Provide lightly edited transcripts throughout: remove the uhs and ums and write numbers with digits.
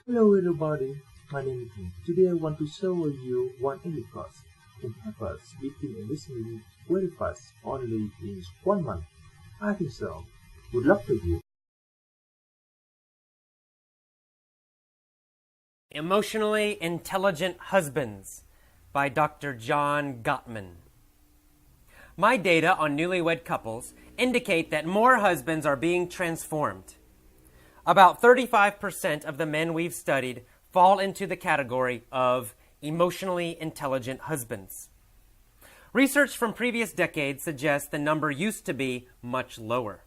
Hello everybody, my name is Nick. Today I want to show you one English course can help us begin listening very fast only in 1 month. I think so. Good luck to you. Emotionally Intelligent Husbands by Dr. John Gottman. My data on newlywed couples indicate that more husbands are being transformed. About 35% of the men we've studied fall into the category of emotionally intelligent husbands. Research from previous decades suggests the number used to be much lower.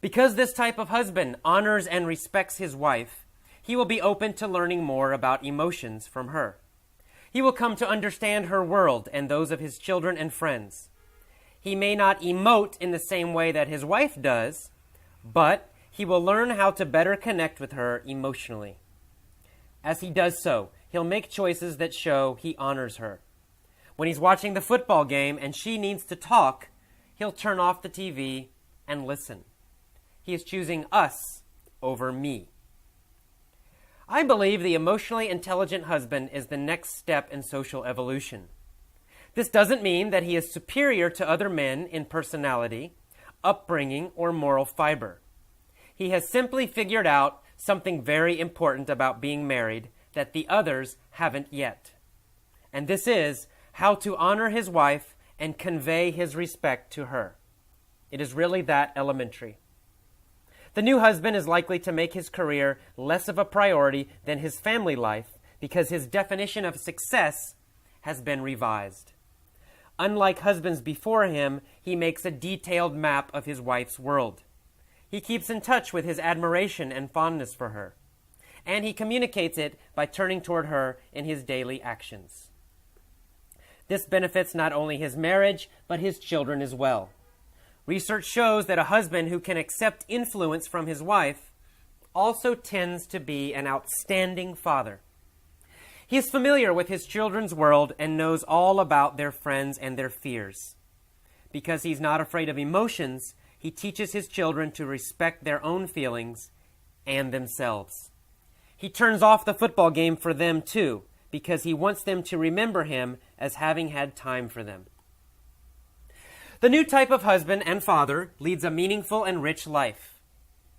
Because this type of husband honors and respects his wife, he will be open to learning more about emotions from her. He will come to understand her world and those of his children and friends. He may not emote in the same way that his wife does, but he will learn how to better connect with her emotionally. As he does so, he'll make choices that show he honors her. When he's watching the football game and she needs to talk, he'll turn off the TV and listen. He is choosing us over me. I believe the emotionally intelligent husband is the next step in social evolution. This doesn't mean that he is superior to other men in personality, upbringing, or moral fiber. He has simply figured out something very important about being married that the others haven't yet. And this is how to honor his wife and convey his respect to her. It is really that elementary. The new husband is likely to make his career less of a priority than his family life because his definition of success has been revised. Unlike husbands before him, he makes a detailed map of his wife's world. He keeps in touch with his admiration and fondness for her, and he communicates it by turning toward her in his daily actions. This benefits not only his marriage, but his children as well. Research shows that a husband who can accept influence from his wife also tends to be an outstanding father. He is familiar with his children's world and knows all about their friends and their fears. Because he's not afraid of emotions, he teaches his children to respect their own feelings and themselves. He turns off the football game for them too, because he wants them to remember him as having had time for them. The new type of husband and father leads a meaningful and rich life.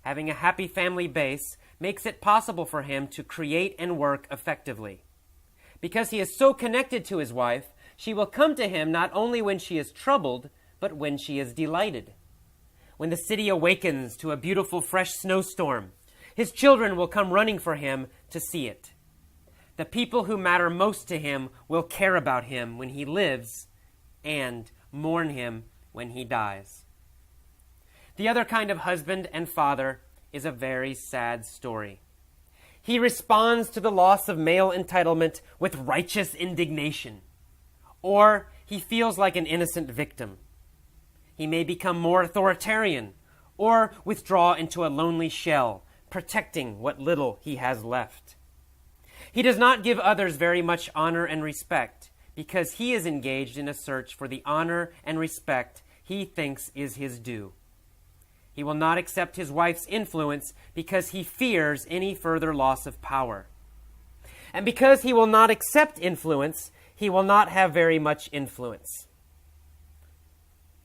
Having a happy family base makes it possible for him to create and work effectively. Because he is so connected to his wife, she will come to him not only when she is troubled, but when she is delighted. When the city awakens to a beautiful fresh snowstorm, his children will come running for him to see it. The people who matter most to him will care about him when he lives and mourn him when he dies. The other kind of husband and father is a very sad story. He responds to the loss of male entitlement with righteous indignation, or he feels like an innocent victim. He may become more authoritarian or withdraw into a lonely shell, protecting what little he has left. He does not give others very much honor and respect because he is engaged in a search for the honor and respect he thinks is his due. He will not accept his wife's influence because he fears any further loss of power. And because he will not accept influence, he will not have very much influence.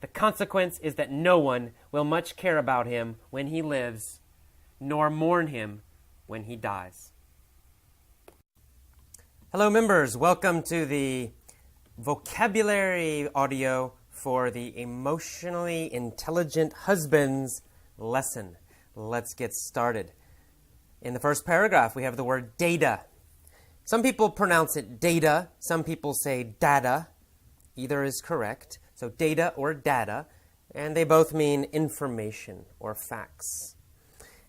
The consequence is that no one will much care about him when he lives, nor mourn him when he dies. Hello, members. Welcome to the vocabulary audio for the Emotionally Intelligent Husbands lesson. Let's get started. In the first paragraph, we have the word data. Some people pronounce it data. Some people say data. Either is correct. So data or data, and they both mean information or facts.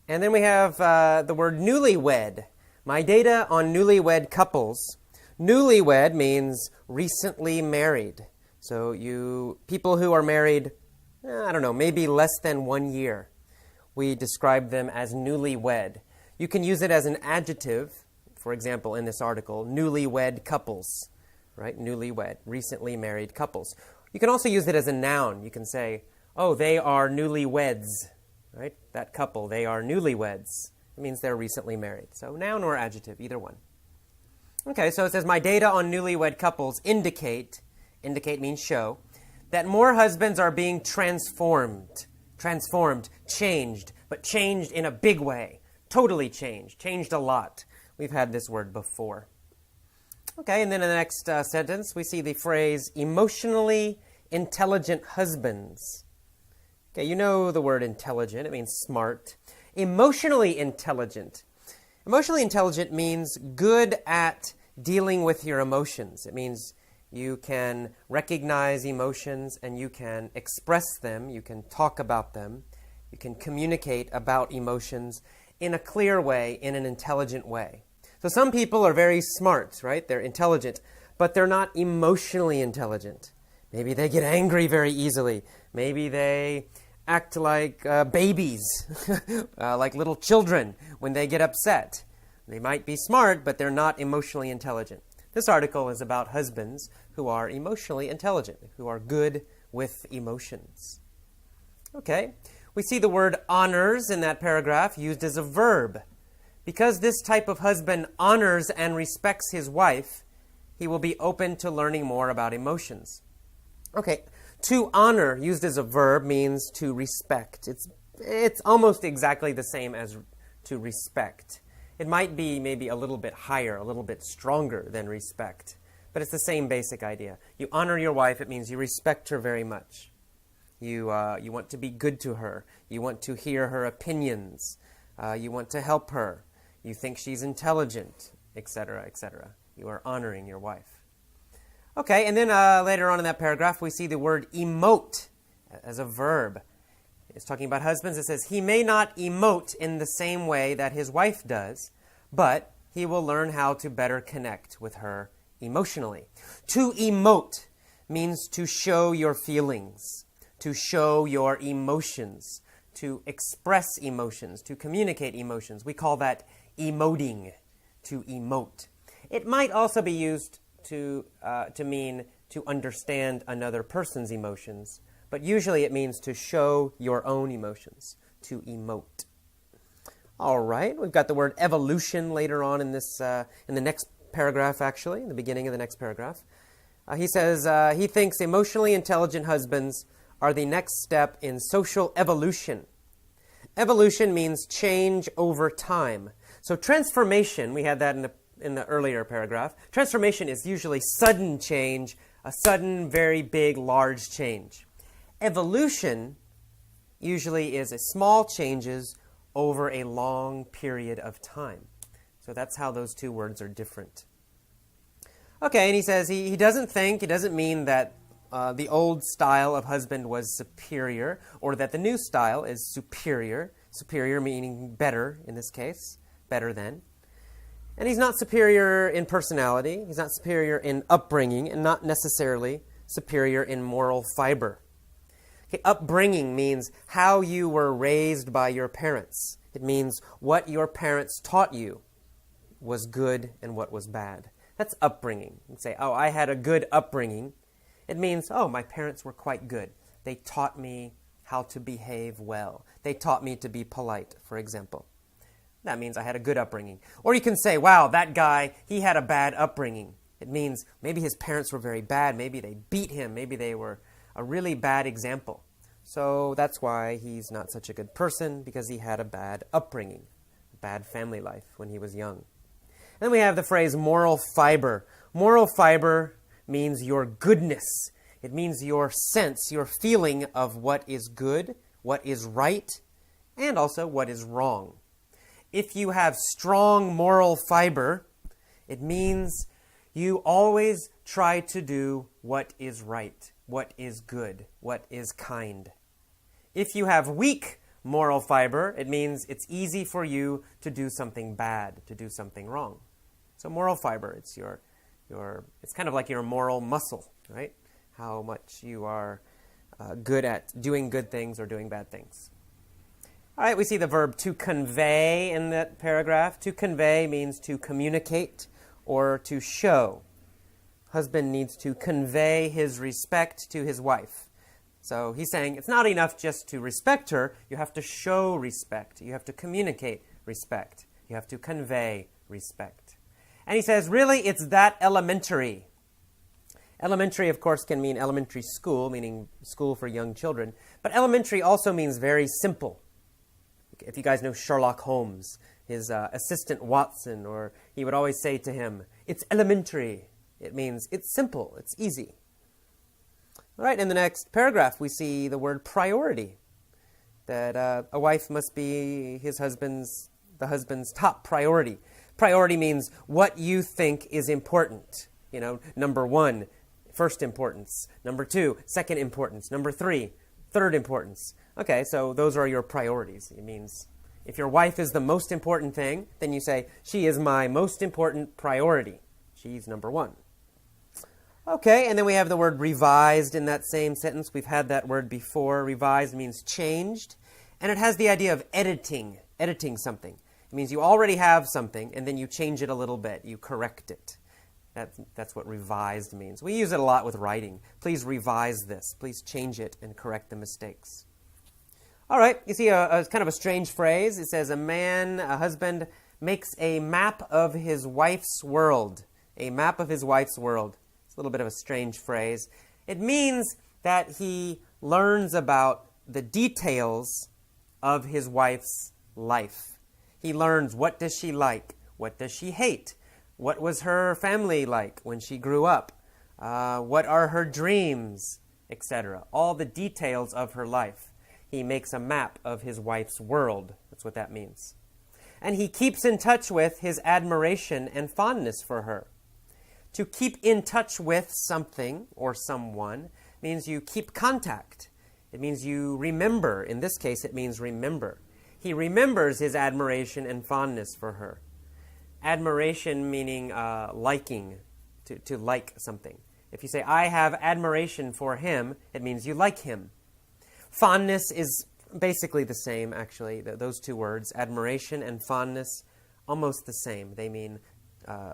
And then we have the word newlywed. My data on newlywed couples. Newlywed means recently married. So people who are married, maybe less than 1 year. We describe them as newlywed. You can use it as an adjective, for example, in this article, newlywed couples, right? Newlywed, recently married couples. You can also use it as a noun. You can say, oh, they are newlyweds, right? That couple, they are newlyweds. It means they're recently married. So noun or adjective, either one. Okay, so it says, my data on newlywed couples indicate means show, that more husbands are being transformed, changed, but changed in a big way. Totally changed a lot. We've had this word before. Okay, and then in the next sentence, we see the phrase, emotionally intelligent husbands. Okay, you know the word intelligent. It means smart. Emotionally intelligent. Emotionally intelligent means good at dealing with your emotions. It means you can recognize emotions and you can express them. You can talk about them. You can communicate about emotions in a clear way, in an intelligent way. So some people are very smart, right? They're intelligent, but they're not emotionally intelligent. Maybe they get angry very easily. Maybe they act like babies, like little children when they get upset. They might be smart, but they're not emotionally intelligent. This article is about husbands who are emotionally intelligent, who are good with emotions. Okay, we see the word honors in that paragraph used as a verb. Because this type of husband honors and respects his wife, he will be open to learning more about emotions. Okay, to honor, used as a verb, means to respect. It's almost exactly the same as to respect. It might be maybe a little bit higher, a little bit stronger than respect, but it's the same basic idea. You honor your wife, it means you respect her very much. You want to be good to her. You want to hear her opinions. You want to help her. You think she's intelligent, etc., etc. You are honoring your wife. Okay, and then later on in that paragraph, we see the word emote as a verb. It's talking about husbands. It says, he may not emote in the same way that his wife does, but he will learn how to better connect with her emotionally. To emote means to show your feelings, to show your emotions, to express emotions, to communicate emotions. We call that emoting, to emote. It might also be used to mean to understand another person's emotions, but usually it means to show your own emotions, to emote. All right, we've got the word evolution later on in this, in the next paragraph, actually, in the beginning of the next paragraph. He says he thinks emotionally intelligent husbands are the next step in social evolution. Evolution means change over time. So transformation, we had that in the earlier paragraph. Transformation is usually sudden change, a sudden, very big, large change. Evolution usually is small changes over a long period of time. So that's how those two words are different. Okay, and he says he doesn't mean that the old style of husband was superior, or that the new style is superior. Superior meaning better in this case, better than. And he's not superior in personality, he's not superior in upbringing, and not necessarily superior in moral fiber. Okay, upbringing means how you were raised by your parents. It means what your parents taught you was good and what was bad. That's upbringing. You say, oh, I had a good upbringing. It means, oh, my parents were quite good. They taught me how to behave well. They taught me to be polite, for example. That means I had a good upbringing. Or you can say, wow, that guy, he had a bad upbringing. It means maybe his parents were very bad. Maybe they beat him. Maybe they were a really bad example. So that's why he's not such a good person, because he had a bad upbringing, a bad family life when he was young. Then we have the phrase moral fiber. Moral fiber means your goodness. It means your sense, your feeling of what is good, what is right, and also what is wrong. If you have strong moral fiber, it means you always try to do what is right, what is good, what is kind. If you have weak moral fiber, it means it's easy for you to do something bad, to do something wrong. So moral fiber, it's it's kind of like your moral muscle, right? How much you are good at doing good things or doing bad things. All right, we see the verb to convey in that paragraph. To convey means to communicate or to show. Husband needs to convey his respect to his wife. So he's saying it's not enough just to respect her. You have to show respect. You have to communicate respect. You have to convey respect. And he says, really, it's that elementary. Elementary, of course, can mean elementary school, meaning school for young children. But elementary also means very simple. If you guys know Sherlock Holmes, his assistant Watson, or he would always say to him, it's elementary. It means it's simple, it's easy. All right, in the next paragraph, we see the word priority. That a wife must be the husband's top priority. Priority means what you think is important. You know, number 1, first importance. Number 2, second importance. Number 3, third importance. Okay, so those are your priorities. It means if your wife is the most important thing, then you say, she is my most important priority. She's number 1. Okay, and then we have the word revised in that same sentence. We've had that word before. Revised means changed, and it has the idea of editing something. It means you already have something, and then you change it a little bit. You correct it. That's what revised means. We use it a lot with writing. Please revise this. Please change it and correct the mistakes. All right, you see a kind of a strange phrase. It says a husband, makes a map of his wife's world. A map of his wife's world. It's a little bit of a strange phrase. It means that he learns about the details of his wife's life. He learns, what does she like? What does she hate? What was her family like when she grew up? What are her dreams, etc. All the details of her life. He makes a map of his wife's world. That's what that means. And he keeps in touch with his admiration and fondness for her. To keep in touch with something or someone means you keep contact. It means you remember. In this case, it means remember. He remembers his admiration and fondness for her. Admiration meaning liking, to like something. If you say, I have admiration for him, it means you like him. Fondness is basically the same, actually, those two words. Admiration and fondness, almost the same. They mean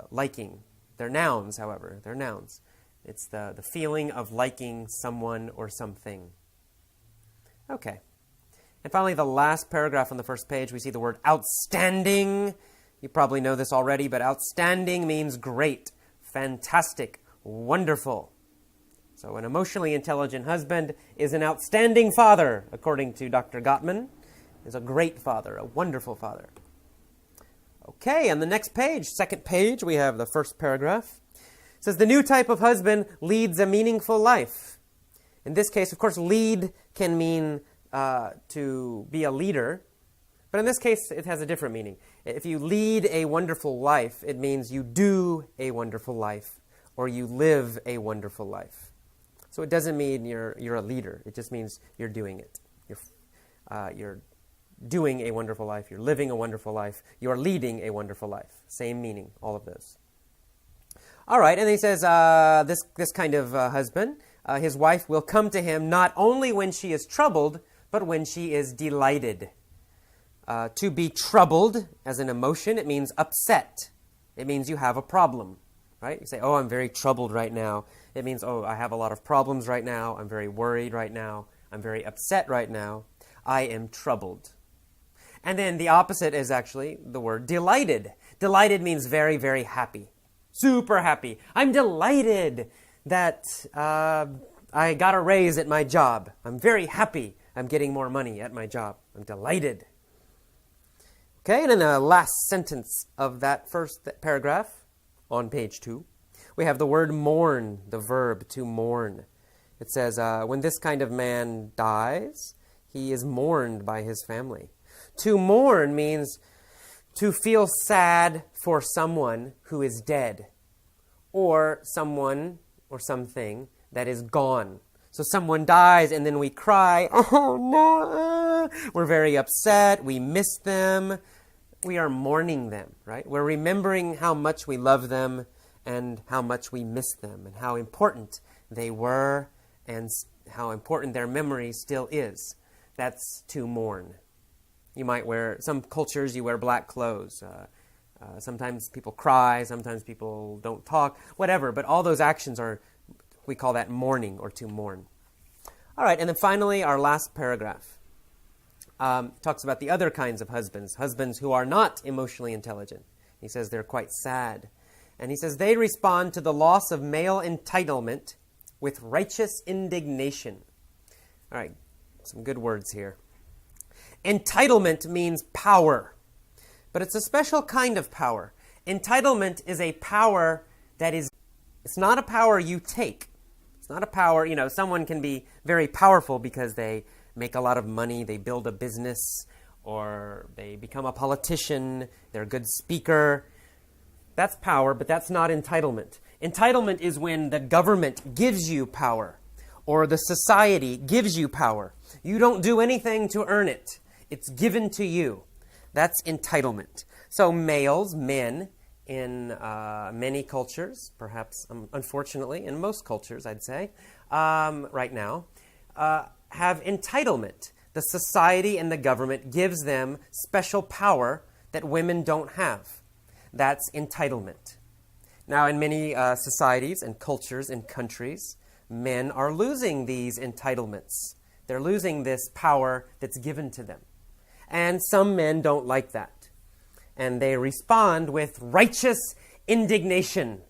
liking. They're nouns, however. They're nouns. It's the feeling of liking someone or something. Okay. And finally, the last paragraph on the first page, we see the word outstanding. You probably know this already, but outstanding means great, fantastic, wonderful. So an emotionally intelligent husband is an outstanding father, according to Dr. Gottman. Is a great father, a wonderful father. Okay, on the next page, second page, we have the first paragraph. It says, the new type of husband leads a meaningful life. In this case, of course, lead can mean to be a leader. But in this case, it has a different meaning. If you lead a wonderful life, it means you do a wonderful life or you live a wonderful life. So it doesn't mean you're a leader. It just means you're doing it. You're doing a wonderful life. You're living a wonderful life. You're leading a wonderful life. Same meaning, all of those. All right, and he says this kind of husband, his wife will come to him not only when she is troubled, but when she is delighted. To be troubled as an emotion, it means upset. It means you have a problem, right? You say, oh, I'm very troubled right now. It means, oh, I have a lot of problems right now. I'm very worried right now. I'm very upset right now. I am troubled. And then the opposite is actually the word delighted. Delighted means very, very happy. Super happy. I'm delighted that I got a raise at my job. I'm very happy I'm getting more money at my job. I'm delighted. Okay, and in the last sentence of that first paragraph on page 2, we have the word mourn, the verb to mourn. It says, when this kind of man dies, he is mourned by his family. To mourn means to feel sad for someone who is dead, or someone or something that is gone. So someone dies and then we cry, oh no, we're very upset, we miss them. We are mourning them, right? We're remembering how much we love them and how much we miss them and how important they were and how important their memory still is. That's to mourn. You might wear, some cultures you wear black clothes. Sometimes people cry, sometimes people don't talk, whatever. But all those actions are, we call that mourning or to mourn. All right, and then finally our last paragraph. Talks about the other kinds of husbands, husbands who are not emotionally intelligent. He says they're quite sad. And he says they respond to the loss of male entitlement with righteous indignation. All right, some good words here. Entitlement means power, but it's a special kind of power. Entitlement is a power that is, it's not a power you take. It's not a power, someone can be very powerful because they make a lot of money, they build a business, or they become a politician, they're a good speaker. That's power, but that's not entitlement. Entitlement is when the government gives you power, or the society gives you power. You don't do anything to earn it. It's given to you. That's entitlement. So males, men, in many cultures, perhaps unfortunately in most cultures, I'd say, right now, have entitlement. The society and the government gives them special power that women don't have. That's entitlement. Now, in many societies and cultures and countries, men are losing these entitlements. They're losing this power that's given to them. And some men don't like that. And they respond with righteous indignation.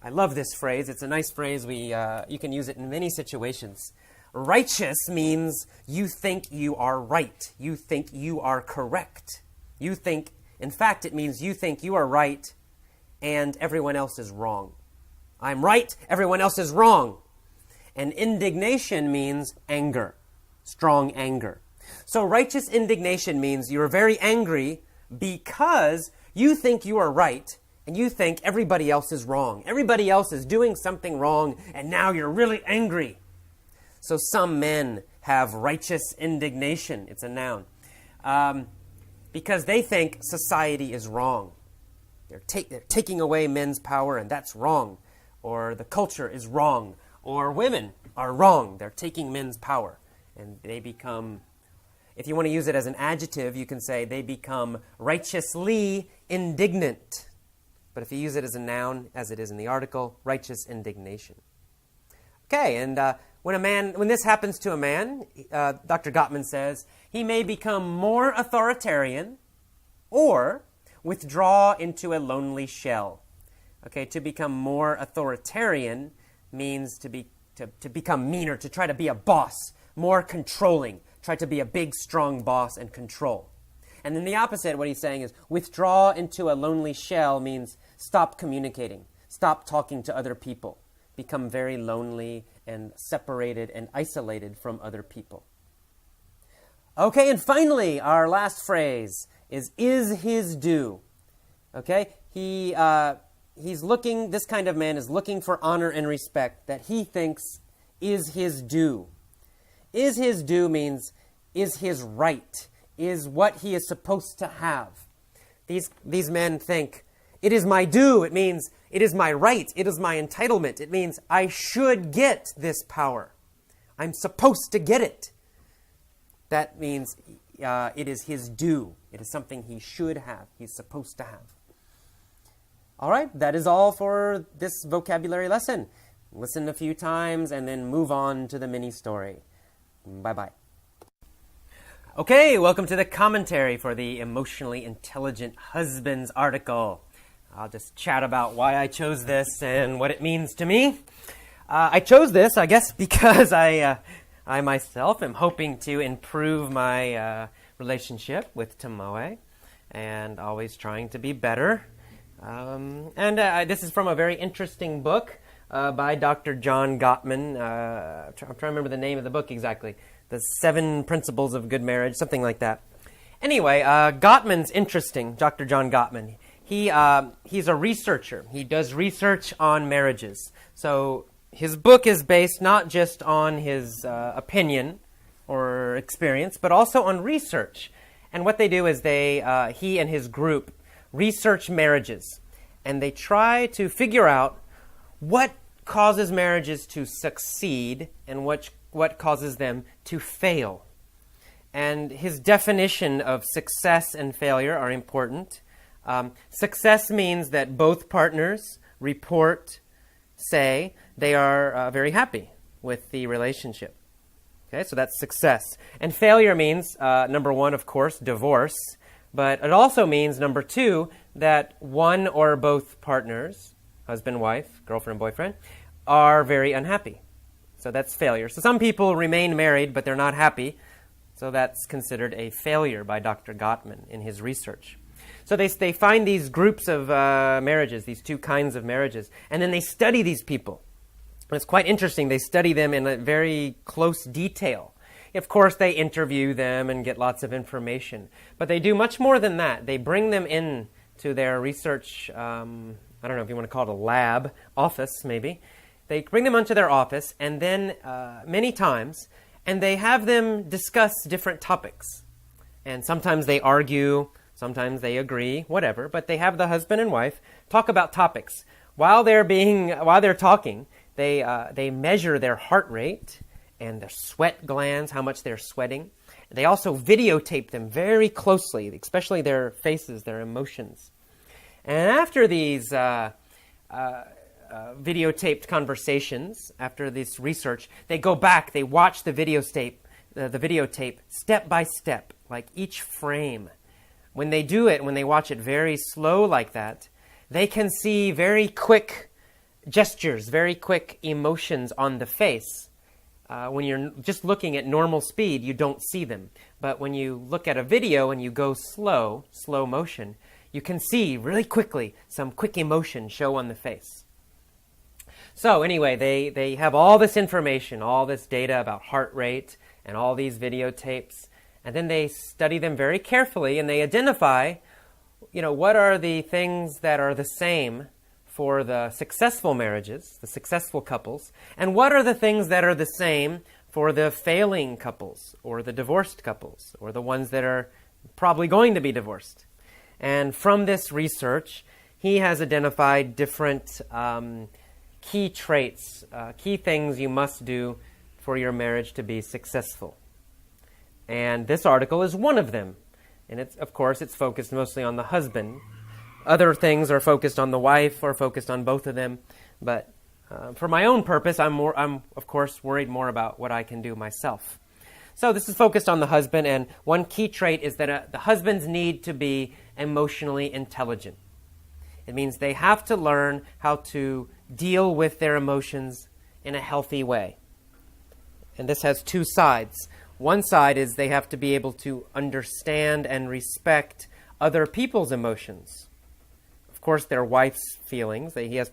I love this phrase. It's a nice phrase. You can use it in many situations. Righteous means you think you are right. You think you are correct. In fact, it means you think you are right and everyone else is wrong. I'm right, everyone else is wrong. And indignation means anger, strong anger. So righteous indignation means you're very angry because you think you are right and you think everybody else is wrong. Everybody else is doing something wrong and now you're really angry. So some men have righteous indignation. It's a noun. Because they think society is wrong. They're taking away men's power and that's wrong. Or the culture is wrong. Or women are wrong. They're taking men's power. And they become, if you want to use it as an adjective, you can say they become righteously indignant. But if you use it as a noun, as it is in the article, righteous indignation. Okay, and when this happens to a man, Dr. Gottman says, he may become more authoritarian or withdraw into a lonely shell. Okay, to become more authoritarian means to become meaner, to try to be a boss, more controlling, try to be a big, strong boss and control. And then the opposite, what he's saying is withdraw into a lonely shell means stop communicating, stop talking to other people, become very lonely and separated and isolated from other people. Okay, and finally, our last phrase is his due. Okay, he's looking, this kind of man is looking for honor and respect that he thinks is his due. Is his due means is his right, is what he is supposed to have. These men think, it is my due. It means it is my right. It is my entitlement. It means I should get this power. I'm supposed to get it. That means it is his due. It is something he should have. He's supposed to have. All right, that is all for this vocabulary lesson. Listen a few times and then move on to the mini story. Bye-bye. Okay, welcome to the commentary for the Emotionally Intelligent Husbands article. I'll just chat about why I chose this and what it means to me. I chose this, I guess, because I myself am hoping to improve my relationship with Tomoe and always trying to be better. This is from a very interesting book by Dr. John Gottman. I'm trying to remember the name of the book exactly. The 7 Principles of Good Marriage, something like that. Anyway, Gottman's interesting, Dr. John Gottman. He's a researcher. He does research on marriages. So his book is based not just on his opinion or experience, but also on research. And what they do is he and his group research marriages. And they try to figure out what causes marriages to succeed and what causes them to fail. And his definition of success and failure are important. Success means that both partners say they are very happy with the relationship. Okay, so that's success. And failure means, number one, of course, divorce. But it also means, number two, that one or both partners, husband, wife, girlfriend, boyfriend, are very unhappy. So that's failure. So some people remain married, but they're not happy. So that's considered a failure by Dr. Gottman in his research. So they find these groups of marriages, these two kinds of marriages, and then they study these people. And it's quite interesting. They study them in a very close detail. Of course, they interview them and get lots of information. But they do much more than that. They bring them in to their research, I don't know if you want to call it a lab, office maybe. They bring them onto their office, and then many times, and they have them discuss different topics. And sometimes they argue, sometimes they agree, whatever. But they have the husband and wife talk about topics. While they're talking, they measure their heart rate and their sweat glands, how much they're sweating. They also videotape them very closely, especially their faces, their emotions. And after these videotaped conversations, after this research, they go back, they watch the videotape step by step, like each frame. When they do it, when they watch it very slow like that, they can see very quick gestures, very quick emotions on the face. When you're just looking at normal speed, you don't see them. But when you look at a video and you go slow motion, you can see really quickly some quick emotion show on the face. So anyway, they have all this information, all this data about heart rate and all these videotapes. And then they study them very carefully and they identify, what are the things that are the same for the successful marriages, the successful couples, and what are the things that are the same for the failing couples, or the divorced couples, or the ones that are probably going to be divorced. And from this research, he has identified different key traits, key things you must do for your marriage to be successful. And this article is one of them. And of course, it's focused mostly on the husband. Other things are focused on the wife or focused on both of them. But for my own purpose, I'm of course worried more about what I can do myself. So this is focused on the husband, and one key trait is that the husbands need to be emotionally intelligent. It means they have to learn how to deal with their emotions in a healthy way. And this has two sides. One side is they have to be able to understand and respect other people's emotions. Of course, their wife's feelings. The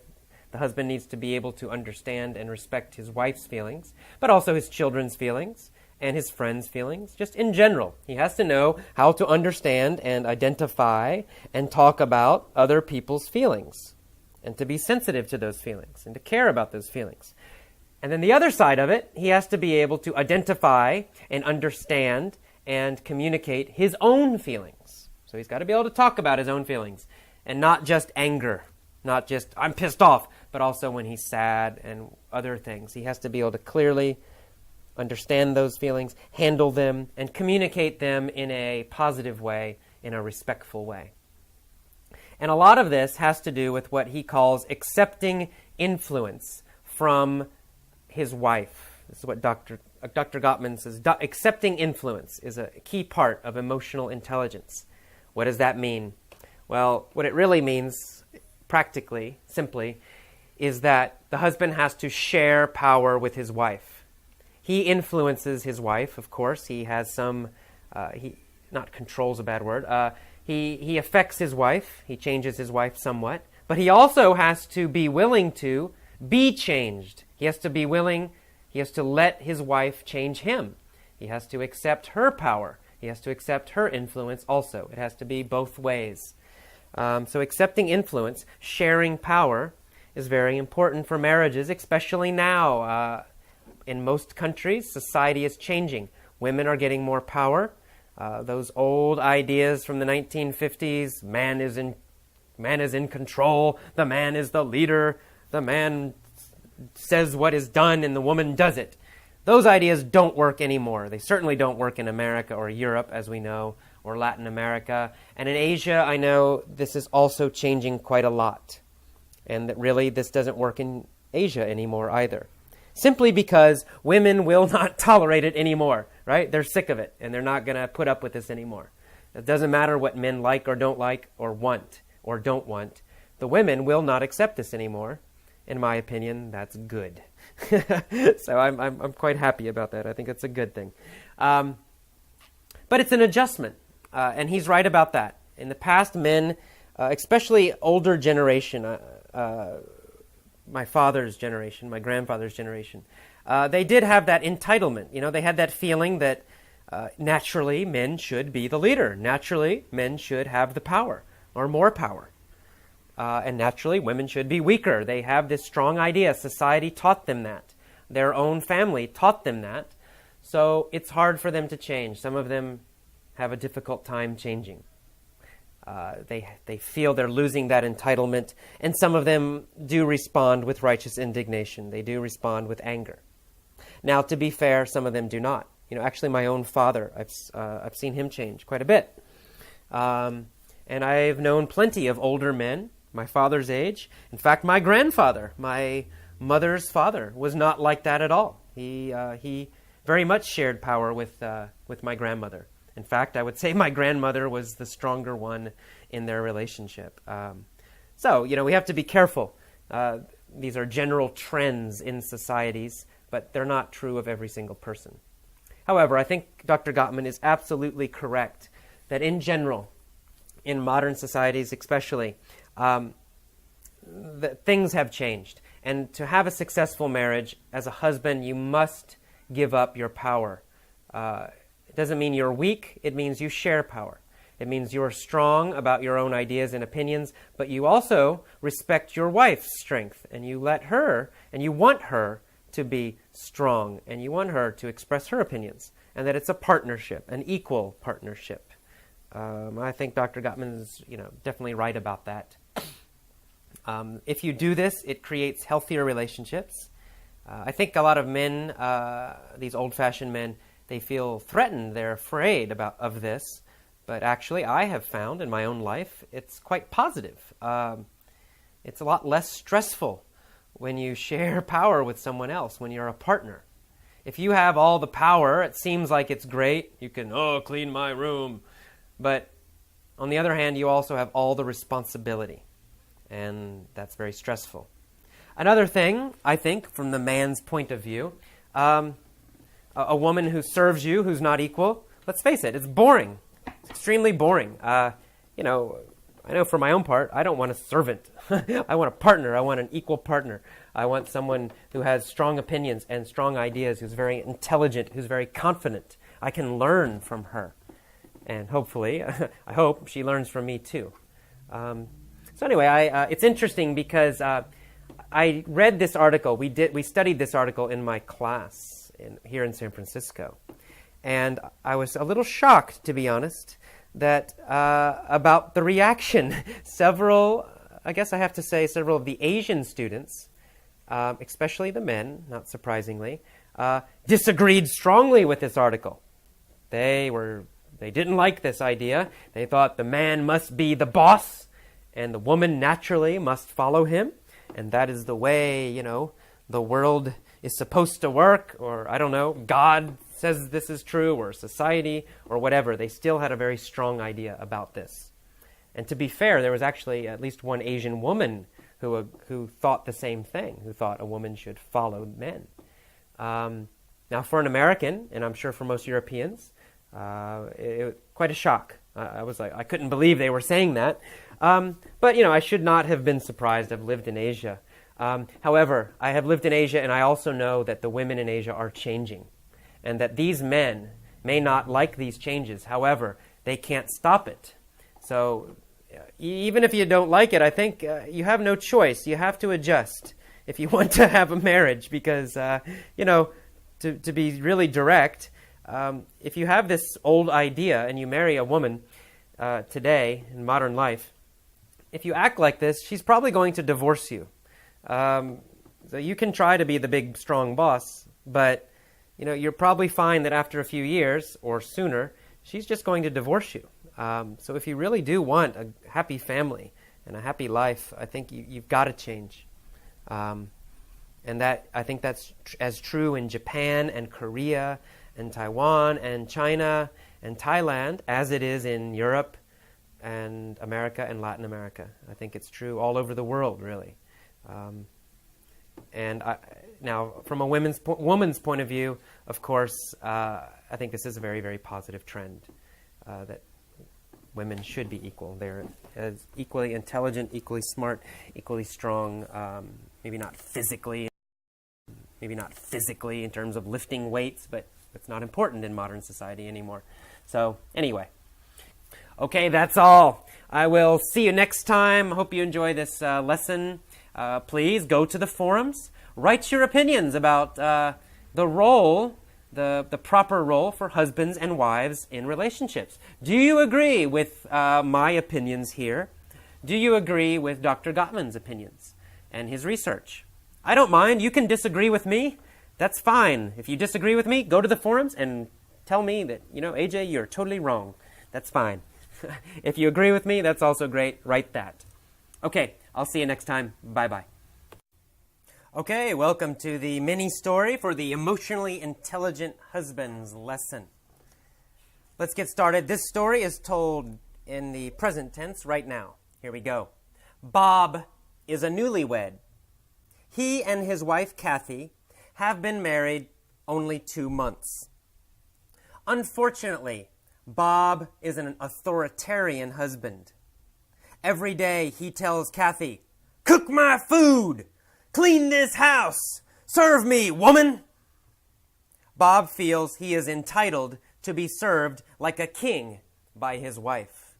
husband needs to be able to understand and respect his wife's feelings, but also his children's feelings and his friends' feelings. Just in general, he has to know how to understand and identify and talk about other people's feelings, and to be sensitive to those feelings and to care about those feelings. And then the other side of it, he has to be able to identify and understand and communicate his own feelings. So he's got to be able to talk about his own feelings, and not just anger, not just I'm pissed off, but also when he's sad and other things. He has to be able to clearly understand those feelings, handle them, and communicate them in a positive way, in a respectful way. And a lot of this has to do with what he calls accepting influence from his wife. This is what Dr. Gottman says. Accepting influence is a key part of emotional intelligence. What does that mean? Well, what it really means, practically, simply, is that the husband has to share power with his wife. He influences his wife, of course. He has some, not control's a bad word. He affects his wife. He changes his wife somewhat. But he also has to be willing to be changed. He has to be willing, he has to let his wife change him. He has to accept her power. He has to accept her influence also. It has to be both ways. So accepting influence, sharing power, is very important for marriages, especially now. In most countries, society is changing. Women are getting more power. Those old ideas from the 1950s, man is in control, the man is the leader, the man says what is done and the woman does it. Those ideas don't work anymore. They certainly don't work in America or Europe, as we know, or Latin America. And in Asia, I know this is also changing quite a lot. And that really this doesn't work in Asia anymore either. simply because women will not tolerate it anymore, right? They're sick of it, and they're not going to put up with this anymore. It doesn't matter what men like or don't like or want or don't want. The women will not accept this anymore. In my opinion, that's good. So I'm quite happy about that. I think it's a good thing. But it's an adjustment, and he's right about that. In the past, men, especially older generation, my father's generation, my grandfather's generation, they did have that entitlement. You know, they had that feeling that naturally men should be the leader. Naturally, men should have the power or more power. And naturally, women should be weaker. They have this strong idea. Society taught them that. Their own family taught them that. So it's hard for them to change. Some of them have a difficult time changing. They feel they're losing that entitlement, and some of them do respond with righteous indignation. They do respond with anger. Now, to be fair, some of them do not. You know, actually, my own father, I've seen him change quite a bit, and I've known plenty of older men, my father's age. In fact, my grandfather, my mother's father, was not like that at all. He very much shared power with my grandmother. In fact, I would say my grandmother was the stronger one in their relationship. So, you know, we have to be careful. These are general trends in societies, but they're not true of every single person. However, I think Dr. Gottman is absolutely correct that in general, in modern societies especially, that things have changed. And to have a successful marriage, as a husband, you must give up your power. It doesn't mean you're weak. It means you share power. It means you're strong about your own ideas and opinions, but you also respect your wife's strength, and you let her, and you want her to be strong, and you want her to express her opinions, and that it's a partnership, an equal partnership. I think Dr. Gottman is, definitely right about that. If you do this, it creates healthier relationships. I think a lot of men, these old-fashioned men, they feel threatened, they're afraid of this, but actually I have found in my own life it's quite positive. It's a lot less stressful when you share power with someone else, when you're a partner. If you have all the power, it seems like it's great. You can, clean my room. But on the other hand, you also have all the responsibility, and that's very stressful. Another thing, I think, from the man's point of view, a woman who serves you, who's not equal, let's face it, it's boring. It's extremely boring. I know for my own part, I don't want a servant. I want a partner. I want an equal partner. I want someone who has strong opinions and strong ideas, who's very intelligent, who's very confident. I can learn from her. And hopefully, I hope she learns from me too. So anyway, it's interesting because I read this article. We studied this article in my class here in San Francisco, and I was a little shocked, to be honest, that about the reaction. Several of the Asian students, especially the men, not surprisingly, disagreed strongly with this article. They didn't like this idea. They thought the man must be the boss, and the woman naturally must follow him, and that is the way, the world is supposed to work, or I don't know, God says this is true, or society, or whatever. They still had a very strong idea about this. And to be fair, there was actually at least one Asian woman who thought the same thing, who thought a woman should follow men. Now, for an American, and I'm sure for most Europeans, quite a shock. I was like, I couldn't believe they were saying that. But, I should not have been surprised. I've lived in Asia. However, I have lived in Asia, and I also know that the women in Asia are changing, and that these men may not like these changes. However, they can't stop it. So even if you don't like it, I think you have no choice. You have to adjust if you want to have a marriage because, to be really direct, if you have this old idea and you marry a woman today in modern life, if you act like this, she's probably going to divorce you. So you can try to be the big, strong boss, but you'll probably find that after a few years or sooner, she's just going to divorce you. So if you really do want a happy family and a happy life, I think you've got to change. And I think that's as true in Japan and Korea and Taiwan and China and Thailand as it is in Europe and America and Latin America. I think it's true all over the world, really. Now, from a woman's point of view, of course, I think this is a very, very positive trend, that women should be equal. They're as equally intelligent, equally smart, equally strong, maybe not physically in terms of lifting weights, but it's not important in modern society anymore. So anyway, okay, that's all. I will see you next time. Hope you enjoy this lesson. Please go to the forums. Write your opinions about the role, the proper role for husbands and wives in relationships. Do you agree with my opinions here? Do you agree with Dr. Gottman's opinions and his research? I don't mind. You can disagree with me. That's fine. If you disagree with me, go to the forums and tell me that, AJ, you're totally wrong. That's fine. If you agree with me, that's also great. Write that. Okay, I'll see you next time. Bye-bye. Okay, welcome to the mini story for the Emotionally Intelligent Husbands lesson. Let's get started. This story is told in the present tense right now. Here we go. Bob is a newlywed. He and his wife, Kathy, have been married only 2 months. Unfortunately, Bob is an authoritarian husband. Every day he tells Kathy, "Cook my food! Clean this house! Serve me, woman!" Bob feels he is entitled to be served like a king by his wife.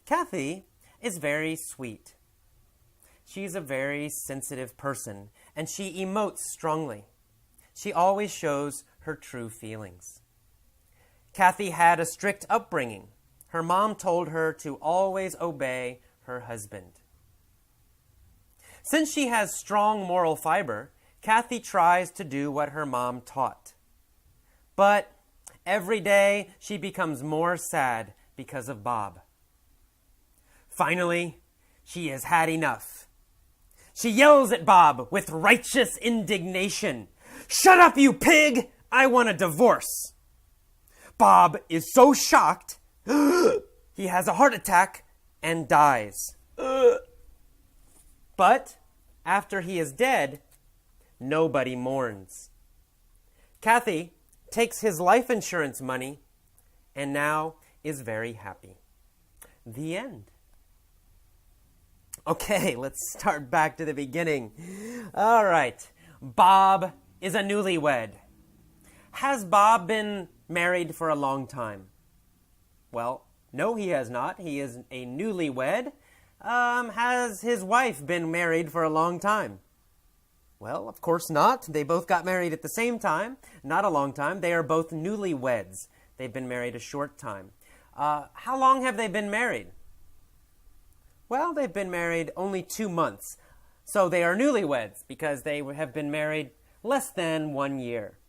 Kathy is very sweet. She's a very sensitive person, and she emotes strongly. She always shows her true feelings. Kathy had a strict upbringing. Her mom told her to always obey her husband. Since she has strong moral fiber, Kathy tries to do what her mom taught. But every day she becomes more sad because of Bob. Finally, she has had enough. She yells at Bob with righteous indignation. "Shut up, you pig! I want a divorce!" Bob is so shocked, he has a heart attack and dies. But after he is dead, nobody mourns. Kathy takes his life insurance money and now is very happy. The end. Okay, let's start back to the beginning. All right. Bob is a newlywed. Has Bob been married for a long time? Well, no, he has not. He is a newlywed. Has his wife been married for a long time? Well, of course not. They both got married at the same time. Not a long time. They are both newlyweds. They've been married a short time. How long have they been married? Well, they've been married only 2 months. So they are newlyweds because they have been married less than 1 year.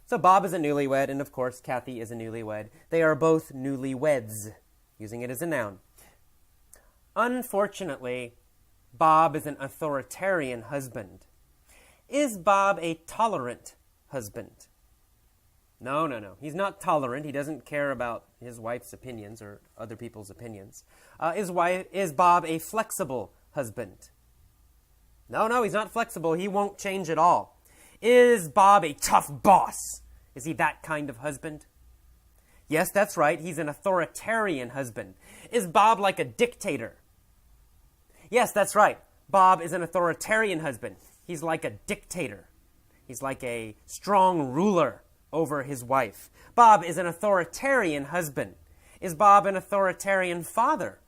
So Bob is a newlywed, and of course, Kathy is a newlywed. They are both newlyweds, using it as a noun. Unfortunately, Bob is an authoritarian husband. Is Bob a tolerant husband? No. He's not tolerant. He doesn't care about his wife's opinions or other people's opinions. Is Bob a flexible husband? No, he's not flexible. He won't change at all. Is Bob a tough boss? Is he that kind of husband? Yes, that's right. He's an authoritarian husband. Is Bob like a dictator? Yes, that's right. Bob is an authoritarian husband. He's like a dictator. He's like a strong ruler over his wife. Bob is an authoritarian husband. Is Bob an authoritarian father?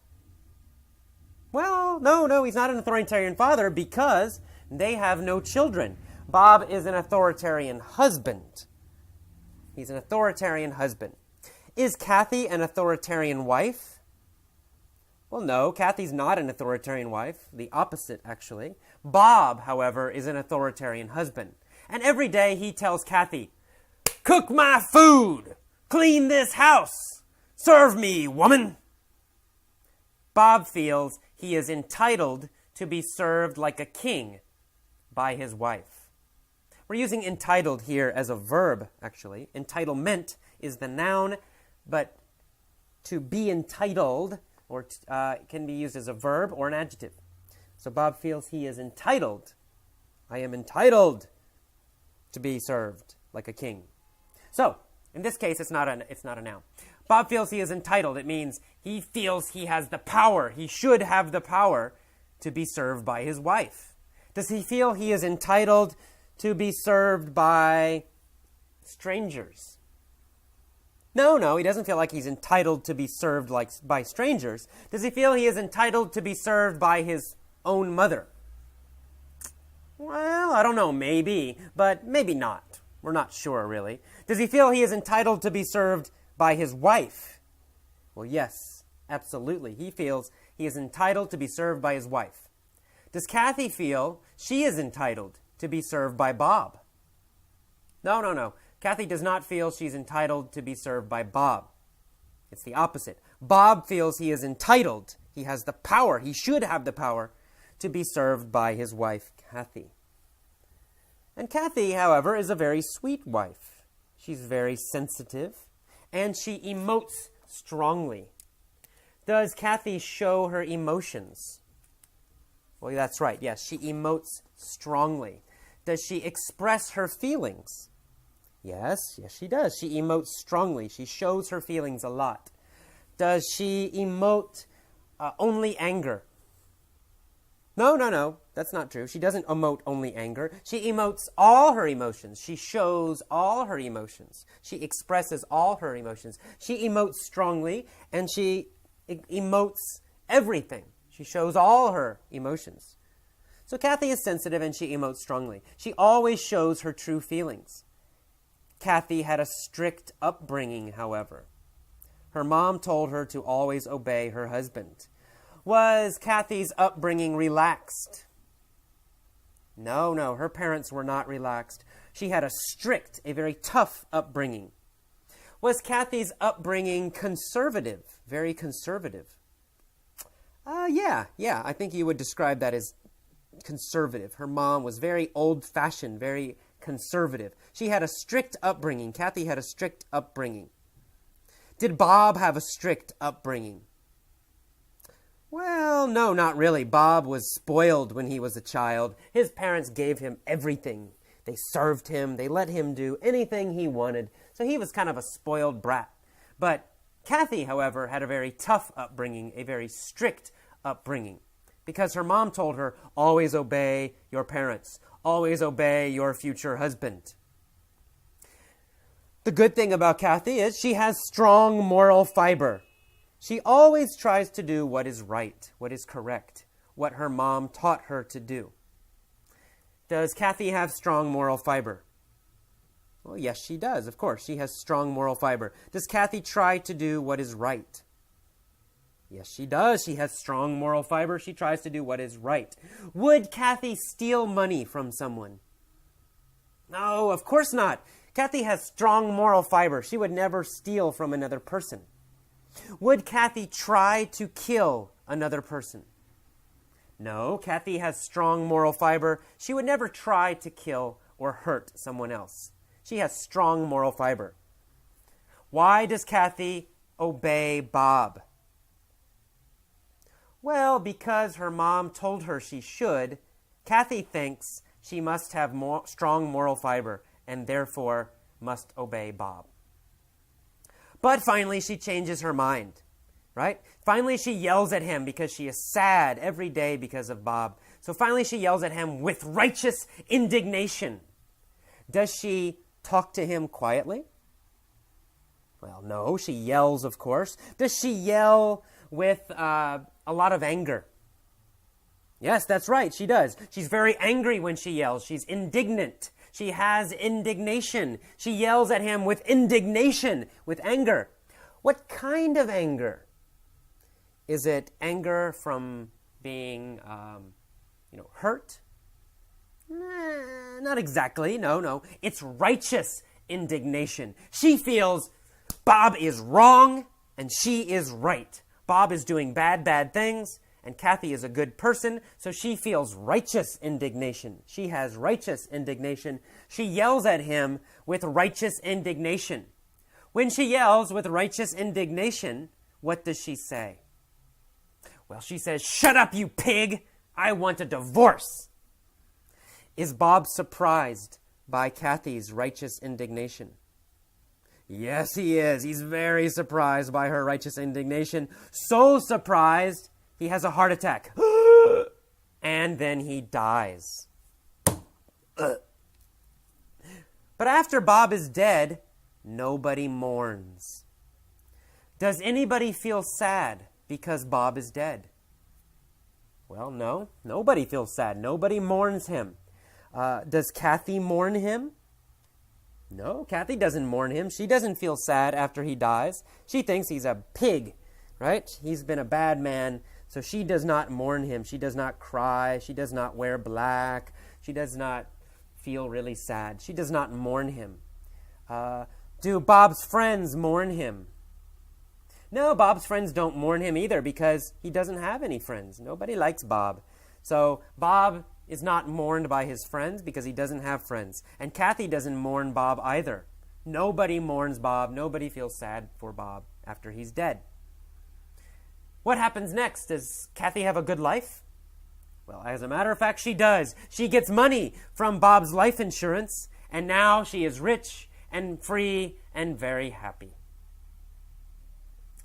Well, no, he's not an authoritarian father because they have no children. Bob is an authoritarian husband. He's an authoritarian husband. Is Kathy an authoritarian wife? Well, no, Kathy's not an authoritarian wife. The opposite, actually. Bob, however, is an authoritarian husband. And every day he tells Kathy, "Cook my food! Clean this house! Serve me, woman!" Bob feels he is entitled to be served like a king by his wife. We're using entitled here as a verb, actually. Entitlement is the noun, but to be entitled can be used as a verb or an adjective. So Bob feels he is entitled. I am entitled to be served like a king. So, in this case, it's not a noun. Bob feels he is entitled. It means he feels he has the power. He should have the power to be served by his wife. Does he feel he is entitled to be served by strangers? No, he doesn't feel like he's entitled to be served by strangers. Does he feel he is entitled to be served by his own mother? Well, I don't know, maybe, but maybe not. We're not sure, really. Does he feel he is entitled to be served by his wife? Well, yes, absolutely. He feels he is entitled to be served by his wife. Does Kathy feel she is entitled to be served by Bob? No. Kathy does not feel she's entitled to be served by Bob. It's the opposite. Bob feels he is entitled. He has the power. He should have the power to be served by his wife, Kathy. And Kathy, however, is a very sweet wife. She's very sensitive, and she emotes strongly. Does Kathy show her emotions? Well, that's right. Yes, she emotes strongly. Does she express her feelings? Yes, she does. She emotes strongly. She shows her feelings a lot. Does she emote only anger? No, that's not true. She doesn't emote only anger. She emotes all her emotions. She shows all her emotions. She expresses all her emotions. She emotes strongly, and she emotes everything. She shows all her emotions. So Kathy is sensitive, and she emotes strongly. She always shows her true feelings. Kathy had a strict upbringing, however. Her mom told her to always obey her husband. Was Kathy's upbringing relaxed? No, her parents were not relaxed. She had a very tough upbringing. Was Kathy's upbringing conservative? Very conservative? Yeah, I think you would describe that as conservative. Her mom was very old-fashioned, very conservative. She had a strict upbringing. Kathy had a strict upbringing. Did Bob have a strict upbringing? Well, no, not really. Bob was spoiled when he was a child. His parents gave him everything. They served him. They let him do anything he wanted. So he was kind of a spoiled brat. But Kathy, however, had a very tough upbringing, a very strict upbringing, because her mom told her, always obey your parents. Always obey your future husband. The good thing about Kathy is she has strong moral fiber. She always tries to do what is right, what is correct, what her mom taught her to do. Does Kathy have strong moral fiber? Well, yes, she does, of course. She has strong moral fiber. Does Kathy try to do what is right? Yes, she does. She has strong moral fiber. She tries to do what is right. Would Kathy steal money from someone? No, of course not. Kathy has strong moral fiber. She would never steal from another person. Would Kathy try to kill another person? No, Kathy has strong moral fiber. She would never try to kill or hurt someone else. She has strong moral fiber. Why does Kathy obey Bob? Well, because her mom told her she should. Kathy thinks she must have strong moral fiber and therefore must obey Bob. But finally, she changes her mind, right? Finally, she yells at him because she is sad every day because of Bob. So finally, she yells at him with righteous indignation. Does she talk to him quietly? Well, no, she yells, of course. Does she yell with a lot of anger? Yes, that's right, she does. She's very angry when she yells. She's indignant. She has indignation. She yells at him with indignation, with anger. What kind of anger? Is it anger from being, hurt? Not exactly. No. It's righteous indignation. She feels Bob is wrong and she is right. Bob is doing bad things And Kathy is a good person, so she feels righteous indignation. She has righteous indignation. She yells at him with righteous indignation. When she yells with righteous indignation, what does she say? Well, she says, "Shut up, you pig! I want a divorce!" Is Bob surprised by Kathy's righteous indignation? Yes, he is. He's very surprised by her righteous indignation. So surprised, he has a heart attack. And then he dies. But after Bob is dead, nobody mourns. Does anybody feel sad because Bob is dead? Well, no. Nobody feels sad. Nobody mourns him. Does Kathy mourn him? No, Kathy doesn't mourn him. She doesn't feel sad after he dies. She thinks he's a pig, right? He's been a bad man, so she does not mourn him. She does not cry. She does not wear black. She does not feel really sad. She does not mourn him. Do Bob's friends mourn him? No, Bob's friends don't mourn him either because he doesn't have any friends. Nobody likes Bob. So Bob is not mourned by his friends because he doesn't have friends. And Kathy doesn't mourn Bob either. Nobody mourns Bob. Nobody feels sad for Bob after he's dead. What happens next? Does Kathy have a good life? Well, as a matter of fact, she does. She gets money from Bob's life insurance, and now she is rich and free and very happy.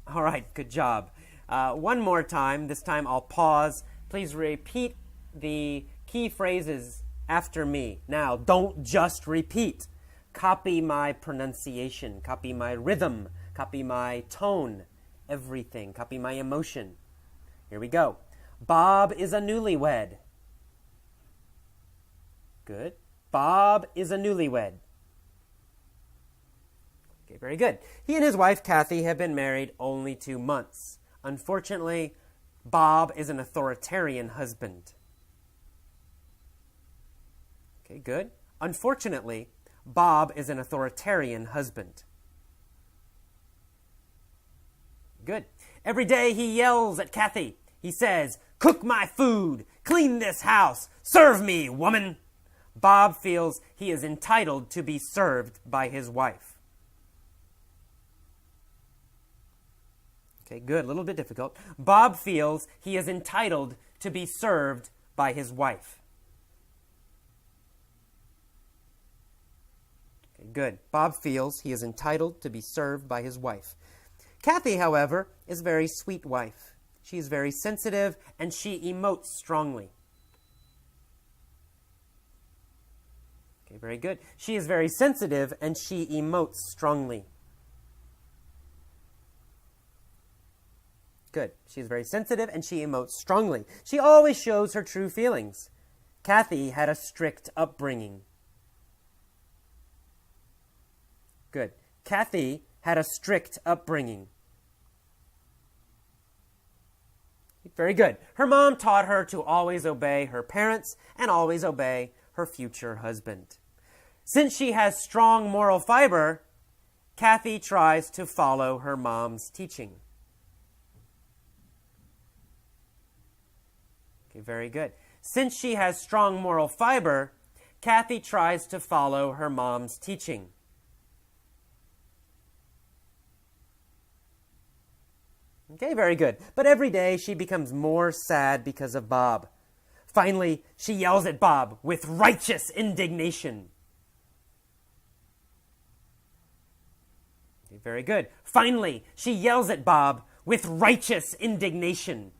All right, good job. One more time. This time I'll pause. Please repeat the key phrases after me. Now, don't just repeat. Copy my pronunciation. Copy my rhythm. Copy my tone. Everything. Copy my emotion. Here we go. Bob is a newlywed. Good. Bob is a newlywed. Okay, very good. He and his wife, Kathy, have been married only 2 months. Unfortunately, Bob is an authoritarian husband. Okay, good. Unfortunately, Bob is an authoritarian husband. Good. Every day he yells at Kathy. He says, "Cook my food, clean this house, serve me, woman." Bob feels he is entitled to be served by his wife. Okay, good. A little bit difficult. Bob feels he is entitled to be served by his wife. Okay, good. Bob feels he is entitled to be served by his wife. Kathy, however, is a very sweet wife. She is very sensitive and she emotes strongly. Okay, very good. She is very sensitive and she emotes strongly. Good. She is very sensitive and she emotes strongly. She always shows her true feelings. Kathy had a strict upbringing. Good. Kathy had a strict upbringing. Very good. Her mom taught her to always obey her parents and always obey her future husband. Since she has strong moral fiber, Kathy tries to follow her mom's teaching. Okay, very good. Since she has strong moral fiber, Kathy tries to follow her mom's teaching. Okay, very good. But every day she becomes more sad because of Bob. Finally, she yells at Bob with righteous indignation. Okay, very good. Finally, she yells at Bob with righteous indignation.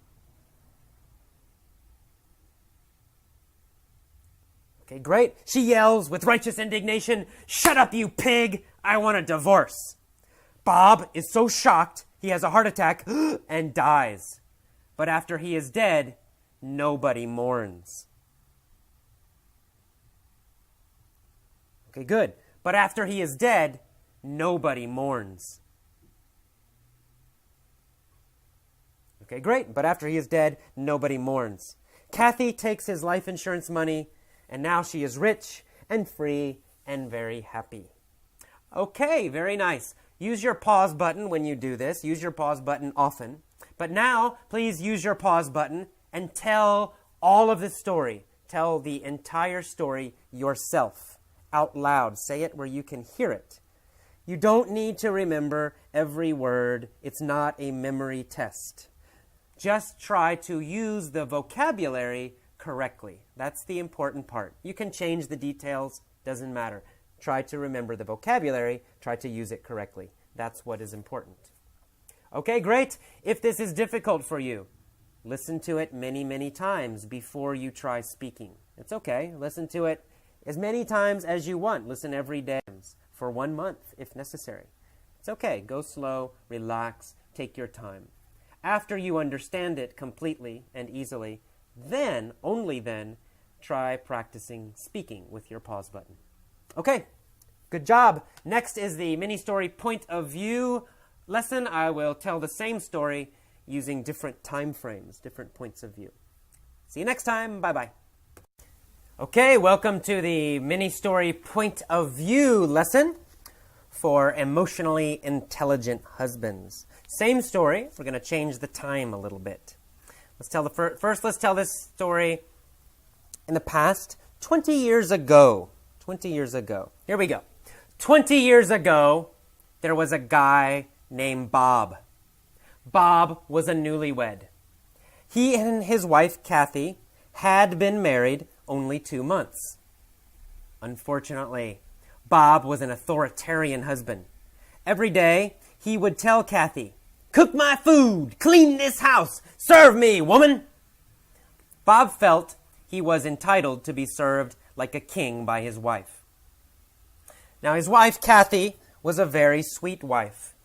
Okay, great. She yells with righteous indignation, "Shut up, you pig! I want a divorce." Bob is so shocked, he has a heart attack and dies. But after he is dead, nobody mourns. Okay, good. But after he is dead, nobody mourns. Okay, great. But after he is dead, nobody mourns. Kathy takes his life insurance money, and now she is rich and free and very happy. Okay, very nice. Use your pause button when you do this. Use your pause button often. But now, please use your pause button and tell all of the story. Tell the entire story yourself, out loud. Say it where you can hear it. You don't need to remember every word. It's not a memory test. Just try to use the vocabulary correctly. That's the important part. You can change the details, doesn't matter. Try to remember the vocabulary, try to use it correctly. That's what is important. Okay, great. If this is difficult for you, listen to it many, many times before you try speaking. It's okay. Listen to it as many times as you want. Listen every day for 1 month if necessary. It's okay. Go slow, relax, take your time. After you understand it completely and easily, then, only then, try practicing speaking with your pause button. Okay, good job. Next is the mini-story point of view lesson. I will tell the same story using different time frames, different points of view. See you next time. Bye-bye. Okay, welcome to the mini-story point of view lesson for emotionally intelligent husbands. Same story. We're going to change the time a little bit. Let's tell let's tell this story in the past, 20 years ago. 20 years ago. Here we go. 20 years ago, there was a guy named Bob. Bob was a newlywed. He and his wife, Kathy, had been married only 2 months. Unfortunately, Bob was an authoritarian husband. Every day, he would tell Kathy, "Cook my food, clean this house, serve me, woman." Bob felt he was entitled to be served like a king by his wife. Now, his wife, Kathy, was a very sweet wife.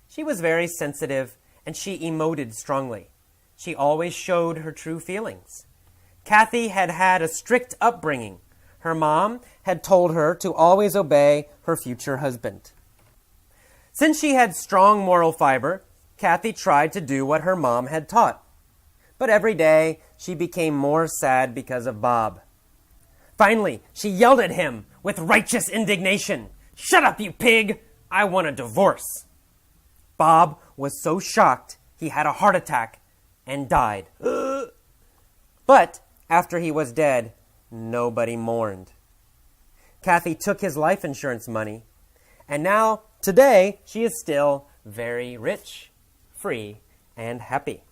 She was very sensitive, and she emoted strongly. She always showed her true feelings. Kathy had had a strict upbringing. Her mom had told her to always obey her future husband. Since she had strong moral fiber, Kathy tried to do what her mom had taught. But every day, she became more sad because of Bob. Finally, she yelled at him with righteous indignation. "Shut up, you pig! I want a divorce." Bob was so shocked, he had a heart attack and died. But after he was dead, nobody mourned. Kathy took his life insurance money, and now, today, she is still very rich, free, and happy.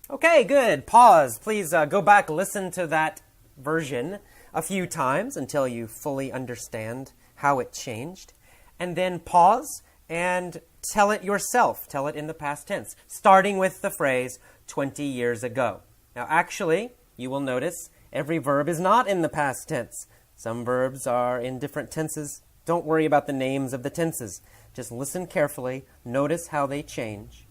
Okay, good. Pause. Please go back, listen to that version a few times until you fully understand how it changed. And then pause and tell it yourself. Tell it in the past tense, starting with the phrase 20 years ago. Now, actually, you will notice every verb is not in the past tense. Some verbs are in different tenses. Don't worry about the names of the tenses. Just listen carefully, notice how they change,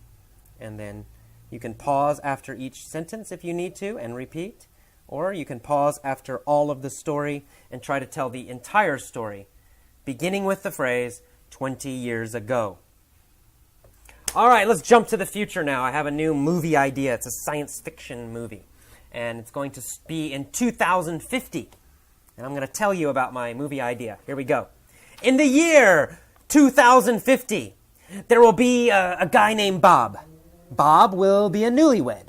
and then you can pause after each sentence if you need to and repeat, or you can pause after all of the story and try to tell the entire story, beginning with the phrase 20 years ago. All right, let's jump to the future now. I have a new movie idea. It's a science fiction movie, and it's going to be in 2050. And I'm going to tell you about my movie idea. Here we go. In the year 2050, there will be a guy named Bob. Bob will be a newlywed.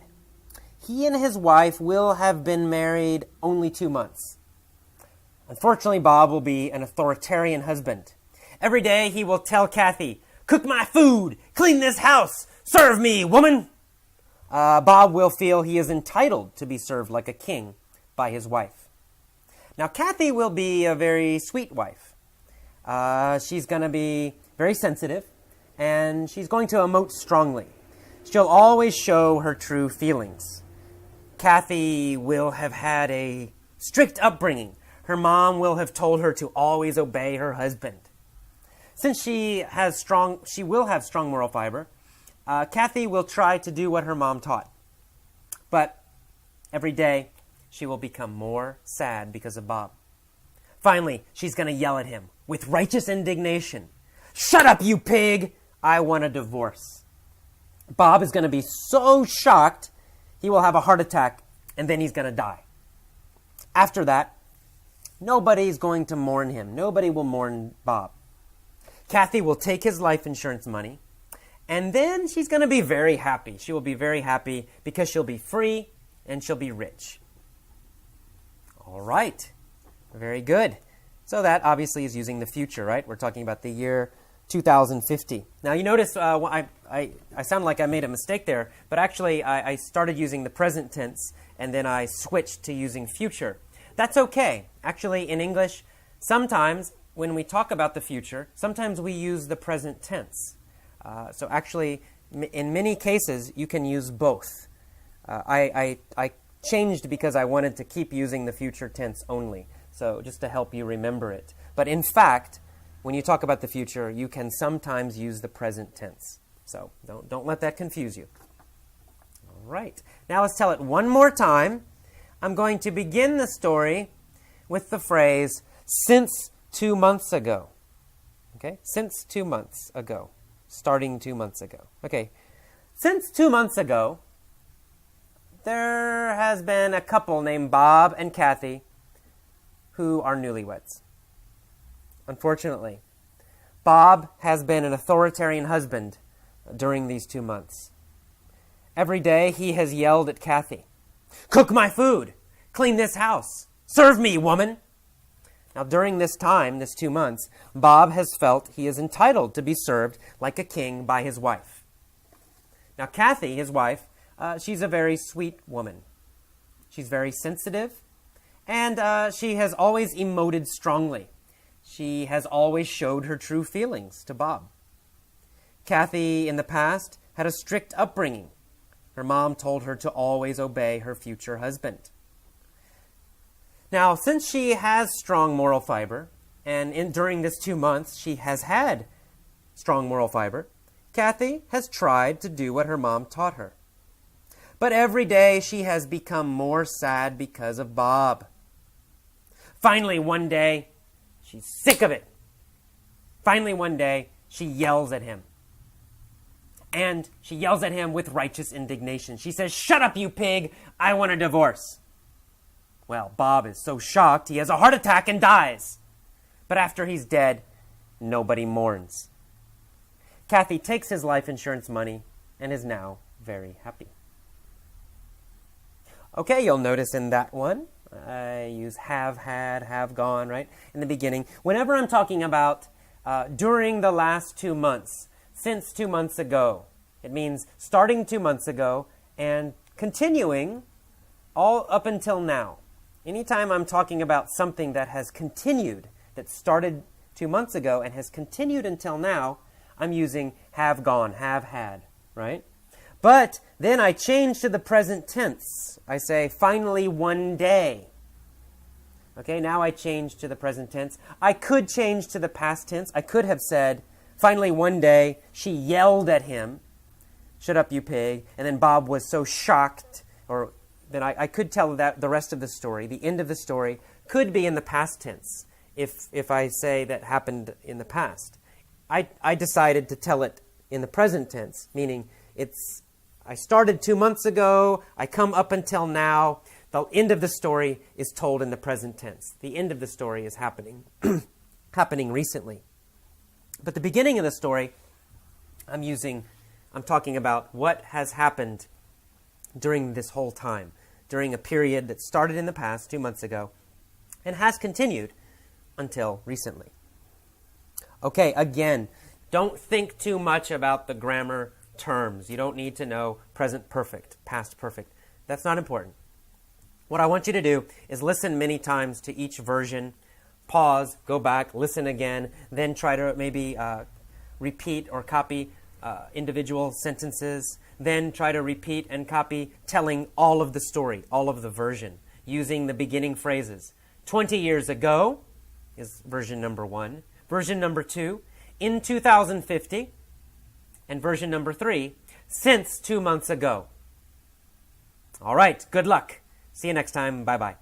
He and his wife will have been married only 2 months. Unfortunately, Bob will be an authoritarian husband. Every day he will tell Kathy, "Cook my food, clean this house, serve me, woman." Bob will feel he is entitled to be served like a king by his wife. Now, Kathy will be a very sweet wife. She's going to be very sensitive, and she's going to emote strongly. She'll always show her true feelings. Kathy will have had a strict upbringing. Her mom will have told her to always obey her husband. Since she will have strong moral fiber, Kathy will try to do what her mom taught. But every day, she will become more sad because of Bob. Finally, she's going to yell at him with righteous indignation. "Shut up, you pig! I want a divorce." Bob is going to be so shocked, he will have a heart attack, and then he's going to die. After that, nobody's going to mourn him. Nobody will mourn Bob. Kathy will take his life insurance money, And then she's going to be very happy. She will be very happy because she'll be free and she'll be rich. All right. Very good. So that obviously is using the future, right? We're talking about the year 2050. Now you notice I sound like I made a mistake there, but actually I started using the present tense and then I switched to using future. That's okay. Actually, in English, sometimes when we talk about the future, sometimes we use the present tense. So actually, in many cases, you can use both. I changed because I wanted to keep using the future tense only, so just to help you remember it. But in fact, when you talk about the future, you can sometimes use the present tense. So don't let that confuse you. All right. Now let's tell it one more time. I'm going to begin the story with the phrase, since 2 months ago. Okay? Since 2 months ago. Starting 2 months ago. Okay. Since 2 months ago, there has been a couple named Bob and Kathy who are newlyweds. Unfortunately, Bob has been an authoritarian husband during these 2 months. Every day he has yelled at Kathy, "Cook my food! Clean this house! Serve me, woman!" Now, during this time, this 2 months, Bob has felt he is entitled to be served like a king by his wife. Now, Kathy, his wife, she's a very sweet woman. She's very sensitive, and she has always emoted strongly. She has always showed her true feelings to Bob. Kathy, in the past, had a strict upbringing. Her mom told her to always obey her future husband. Now, since she has strong moral fiber, and during this 2 months she has had strong moral fiber, Kathy has tried to do what her mom taught her. But every day she has become more sad because of Bob. Finally, one day, she's sick of it. Finally, one day, she yells at him. And she yells at him with righteous indignation. She says, "Shut up, you pig! I want a divorce." Well, Bob is so shocked, he has a heart attack and dies. But after he's dead, nobody mourns. Kathy takes his life insurance money and is now very happy. Okay, you'll notice in that one, I use have had, have gone, right? In the beginning. Whenever I'm talking about during the last 2 months, since 2 months ago, it means starting 2 months ago and continuing all up until now. Anytime I'm talking about something that has continued, that started 2 months ago and has continued until now, I'm using have gone, have had, right? But then I change to the present tense. I say, finally one day. Okay, now I change to the present tense. I could change to the past tense. I could have said, finally one day, she yelled at him, "Shut up, you pig." And then Bob was so shocked, or then I could tell that the rest of the story, the end of the story, could be in the past tense if I say that happened in the past. I decided to tell it in the present tense, meaning I started 2 months ago, I come up until now, the end of the story is told in the present tense. The end of the story is happening, happening recently. But the beginning of the story, I'm talking about what has happened during this whole time, during a period that started in the past 2 months ago and has continued until recently. Okay, again, don't think too much about the grammar terms. You don't need to know present perfect, past perfect. That's not important. What I want you to do is listen many times to each version, pause, go back, listen again, then try to maybe repeat or copy individual sentences, then try to repeat and copy telling all of the story, all of the version, using the beginning phrases. 20 years ago is version number 1. Version number 2, in 2050. And version number 3, since 2 months ago. All right, good luck. See you next time. Bye-bye.